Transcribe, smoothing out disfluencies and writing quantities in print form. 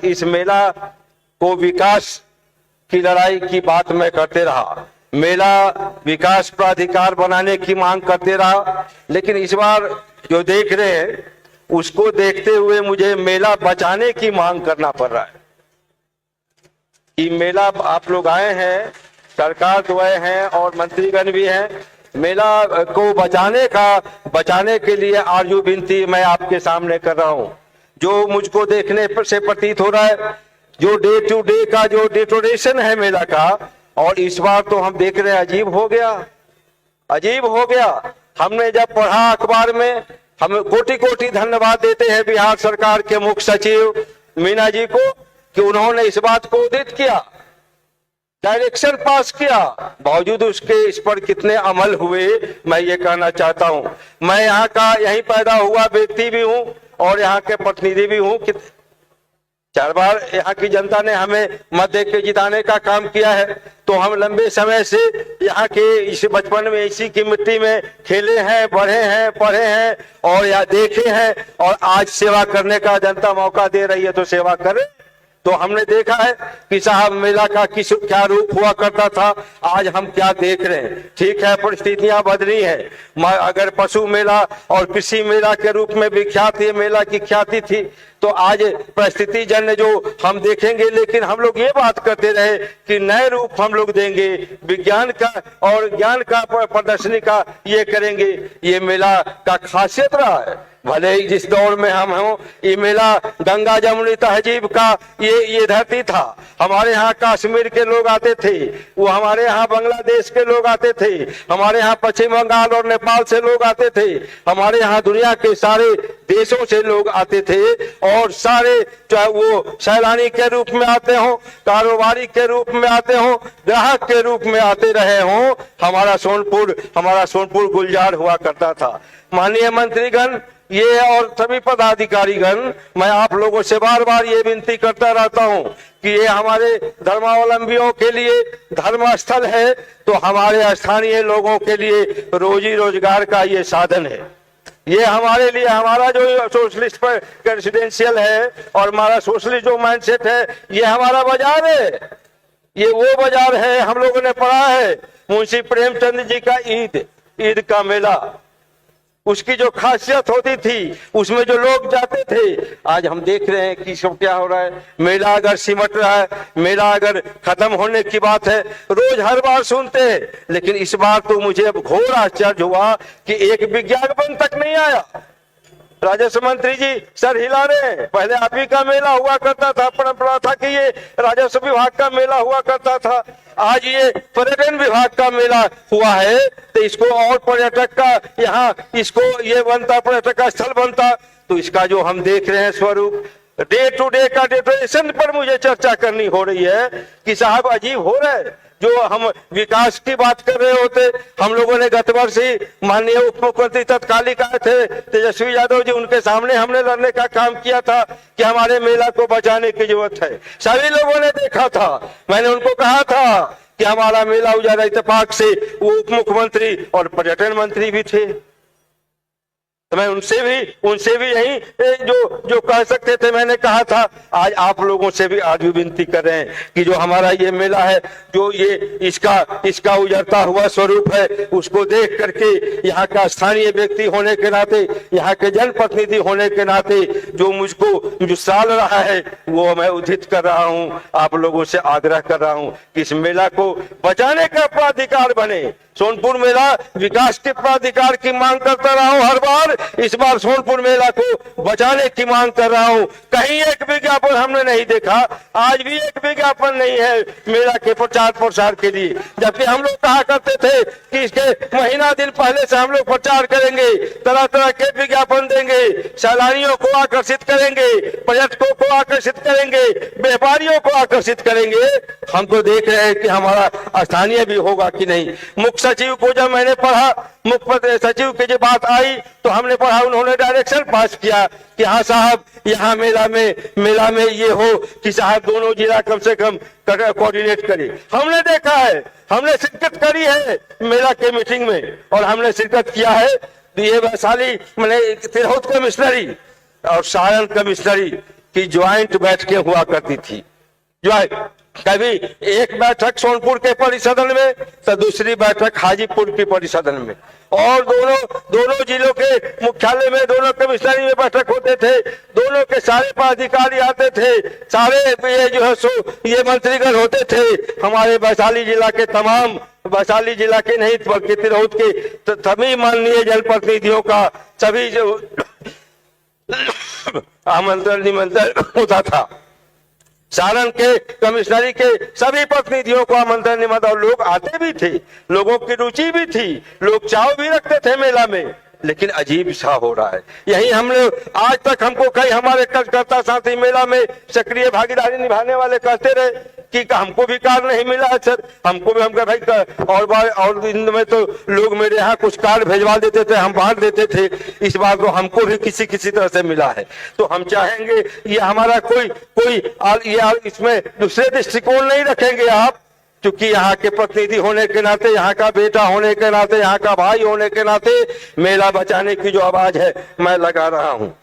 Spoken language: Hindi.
इस मेला को विकास की लड़ाई की बात मैं करते रहा, मेला विकास प्राधिकार बनाने की मांग करते रहा, लेकिन इस बार जो देख रहे हैं उसको देखते हुए मुझे मेला बचाने की मांग करना पड़ रहा है। कि मेला आप लोग आए हैं, सरकार तो आए हैं और मंत्रीगण भी हैं, मेला को बचाने के लिए आरजू विनती मैं आपके सामने कर रहा हूं। जो मुझको देखने से प्रतीत हो रहा है, जो डे टू डे का जो डिटोरेशन है मेला का, और इस बार तो हम देख रहे हैं अजीब हो गया। हमने जब पढ़ा अखबार में, हम कोटि कोटि धन्यवाद देते हैं बिहार सरकार के मुख्य सचिव मीना जी को कि उन्होंने इस बात को उदित किया, डायरेक्शन पास किया, बावजूद उसके इस पर कितने अमल हुए मैं ये कहना चाहता हूं। मैं यहाँ का यहीं पैदा हुआ व्यक्ति भी हूं और यहाँ के प्रतिनिधि भी हूं। 4 बार यहाँ की जनता ने हमें मत दे के जिताने का काम किया है, तो हम लंबे समय से यहाँ के इस बचपन में इसी की मिट्टी में खेले हैं, बढ़े हैं, पढ़े हैं और यहाँ देखे हैं, और आज सेवा करने का जनता मौका दे रही है तो सेवा करें। तो हमने देखा है कि साहब मेला का क्या रूप हुआ करता था, आज हम क्या देख रहे हैं। ठीक है, परिस्थितियां बदली हैं। अगर पशु मेला और कृषि मेला के रूप में विख्यात ये मेला की ख्याति थी, तो आज परिस्थिति जन्य जो हम देखेंगे, लेकिन हम लोग ये बात करते रहे कि नए रूप हम लोग देंगे, विज्ञान का और ज्ञान का प्रदर्शनी का ये करेंगे। ये मेला का खासियत रहा है। भले ही जिस दौर में हम हों, ये मेला गंगा जमुनी तहजीब का ये धरती था। हमारे यहाँ कश्मीर के लोग आते थे, वो हमारे यहाँ बांग्लादेश के लोग आते थे, हमारे यहाँ पश्चिम बंगाल और नेपाल से लोग आते थे, हमारे यहाँ दुनिया के सारे देशों से लोग आते थे, और सारे चाहे वो सैलानी के रूप में आते हों, कारोबारी के रूप में आते हों, ग्राहक के रूप में आते रहे हों, हमारा सोनपुर गुलजार हुआ करता था। माननीय मंत्रीगण ये और सभी पदाधिकारीगण, मैं आप लोगों से बार बार ये विनती करता रहता हूं कि ये हमारे धर्मावलंबियों के लिए धर्म स्थल है, तो हमारे स्थानीय लोगों के लिए रोजी रोजगार का ये साधन है। ये हमारे लिए, हमारा जो सोशलिस्ट पर रेसिडेंशियल है और हमारा सोशलिस्ट जो माइंडसेट है, ये हमारा बाजार है, ये वो बाजार है। हम लोगों ने पढ़ा है मुंशी प्रेमचंद जी का ईद का मेला, उसकी जो खासियत होती थी, उसमें जो लोग जाते थे, आज हम देख रहे हैं कि सब क्या हो रहा है। मेला अगर सिमट रहा है, मेला अगर खत्म होने की बात है, रोज हर बार सुनते हैं, लेकिन इस बार तो मुझे घोर आश्चर्य हुआ कि एक विज्ञापन तक नहीं आया। राजस्व मंत्री जी सर हिला रहे हैं। पहले आप ही का मेला हुआ करता था, परंपरा था कि ये राजस्व विभाग का मेला हुआ करता था, आज ये पर्यटन विभाग का मेला हुआ है, तो इसको और पर्यटक का यहाँ इसको ये बनता, पर्यटक का स्थल बनता। तो इसका जो हम देख रहे हैं स्वरूप, डे टू डे का डेटोरेशन पर मुझे चर्चा करनी हो रही है कि साहब अजीब हो रहा है। जो हम विकास की बात कर रहे होते, हम लोगों ने गत वर्ष ही माननीय उप मुख्यमंत्री तत्कालिक आए थे तेजस्वी यादव जी, उनके सामने हमने लड़ने का काम किया था कि हमारे मेला को बचाने की जरूरत है। सभी लोगों ने देखा था, मैंने उनको कहा था कि हमारा मेला उजाला इत्तेफाक से, वो उप मुख्यमंत्री और पर्यटन मंत्री भी थे, तो मैं उनसे भी यही जो कह सकते थे मैंने कहा था। आज आप लोगों से भी आज भी विनती कर रहे हैं कि जो हमारा ये मेला है, जो ये इसका उजरता हुआ स्वरूप है, उसको देख करके यहाँ का स्थानीय व्यक्ति होने के नाते, यहाँ के जनप्रतिनिधि होने के नाते जो मुझको जो साल रहा है, वो मैं उद्धित कर रहा हूँ, आप लोगों से आग्रह कर रहा हूँ कि इस मेला को बचाने का प्राधिकार बने। सोनपुर मेला विकास के प्राधिकार की मांग करता रहा हूं हर बार, इस बार सोनपुर मेला को बचाने की मांग कर रहा हूं। कहीं एक विज्ञापन हमने नहीं देखा, आज भी एक विज्ञापन नहीं है मेला के प्रचार प्रसार के लिए, जबकि हम लोग कहा करते थे कि इसके महीना दिन पहले से हम लोग प्रचार करेंगे, तरह तरह के विज्ञापन देंगे, सैलानियों को आकर्षित करेंगे, पर्यटकों को आकर्षित करेंगे, व्यापारियों को आकर्षित करेंगे। हम तो देख रहे हैं कि हमारा स्थानीय भी होगा कि नहीं। मुख्य सचिव को जब मैंने पढ़ा, मुख्य सचिव की जब बात आई तो हमने पढ़ा, उन्होंने डायरेक्शन पास किया कि हाँ साहब, यहाँ मेला में ये हो कि साहब दोनों जिला कम से कम कोऑर्डिनेट करे। हमने देखा है, हमने शिरकत करी है मेला के मीटिंग में, और हमने शिरकत किया है। ये वैशाली मैंने तिरहुत कमिश्नरी और सारण कमिश्नरी कि ज्वाइंट बैठकें हुआ करती थी। ज्वाइंट, कभी एक बैठक सोनपुर के परिसदन में तो दूसरी बैठक हाजीपुर के परिसदन में, और दोनों जिलों के मुख्यालय में, दोनों कमिश्नरी में बैठक होते थे। दोनों के सारे पदाधिकारी आते थे, सारे ये जो है सो ये मंत्रीगण होते थे। हमारे वैशाली जिला के तमाम, वैशाली जिला के नहीं बल्कि तिरहुत के सभी माननीय जनप्रतिनिधियों का सभी जो आमंत्रण निमंत्रण होता था। सारण के कमिश्नरी के सभी प्रतिनिधियों को आमंत्रण निमंत्रण, और लोग आते भी थे, लोगों की रुचि भी थी, लोग चाव भी रखते थे मेला में। लेकिन अजीब सा हो रहा है, यही हम लोग आज तक हमको कई हमारे कार्यकर्ता साथी मेला में सक्रिय भागीदारी निभाने वाले कहते रहे कि हमको भी कार्ड नहीं मिला है सर, हमको भी, हमका भाई और दिन में तो लोग मेरे यहाँ कुछ कार्ड भेजवा देते थे, हम बांट देते थे। इस बार तो हमको भी किसी तरह से मिला है। तो हम चाहेंगे ये हमारा कोई इसमें दूसरे दृष्टिकोण नहीं रखेंगे आप, क्योंकि यहाँ के प्रतिनिधि होने के नाते, यहाँ का बेटा होने के नाते, यहाँ का भाई होने के नाते मेला बचाने की जो आवाज है मैं लगा रहा हूँ।